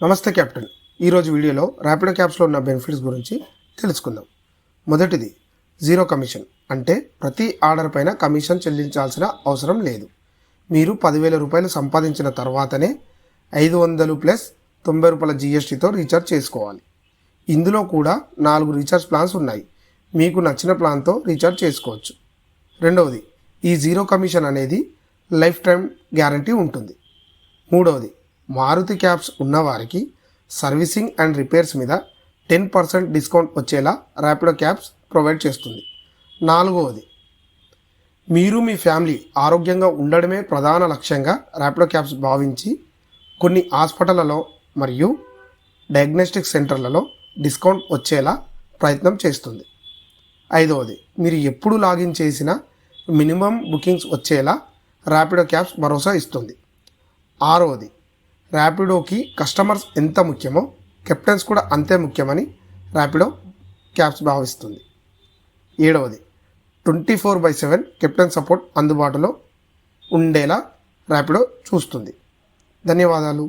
నమస్తే కెప్టెన్. ఈరోజు వీడియోలో ర్యాపిడో క్యాబ్స్లో ఉన్న బెనిఫిట్స్ గురించి తెలుసుకుందాం. మొదటిది జీరో కమిషన్, అంటే ప్రతి ఆర్డర్ పైన కమిషన్ చెల్లించాల్సిన అవసరం లేదు. మీరు 10,000 రూపాయలు సంపాదించిన తర్వాతనే 500 ప్లస్ 90 రూపాయల GSTతో రీఛార్జ్ చేసుకోవాలి. ఇందులో కూడా 4 రీఛార్జ్ ప్లాన్స్ ఉన్నాయి. మీకు నచ్చిన ప్లాన్తో రీఛార్జ్ చేసుకోవచ్చు. రెండవది, ఈ జీరో కమిషన్ అనేది లైఫ్ టైం గ్యారంటీ ఉంటుంది. మూడవది, మారుతి క్యాబ్స్ ఉన్నవారికి సర్వీసింగ్ అండ్ రిపేర్స్ మీద 10% డిస్కౌంట్ వచ్చేలా ర్యాపిడో క్యాబ్స్ ప్రొవైడ్ చేస్తుంది. నాలుగవది, మీరు మీ ఫ్యామిలీ ఆరోగ్యంగా ఉండడమే ప్రధాన లక్ష్యంగా ర్యాపిడో క్యాబ్స్ భావించి కొన్ని హాస్పిటళ్లలో మరియు డయాగ్నోస్టిక్ సెంటర్లలో డిస్కౌంట్ వచ్చేలా ప్రయత్నం చేస్తుంది. ఐదవది, మీరు ఎప్పుడు లాగిన్ చేసినా మినిమం బుకింగ్స్ వచ్చేలా ర్యాపిడో క్యాబ్స్ భరోసా ఇస్తుంది. ఆరవది, ర్యాపిడోకి కస్టమర్స్ ఎంత ముఖ్యమో కెప్టెన్స్ కూడా అంతే ముఖ్యమని ర్యాపిడో క్యాబ్స్ భావిస్తుంది. ఏడవది, 24/7 కెప్టెన్ సపోర్ట్ అందుబాటులో ఉండేలా ర్యాపిడో చూస్తుంది. ధన్యవాదాలు.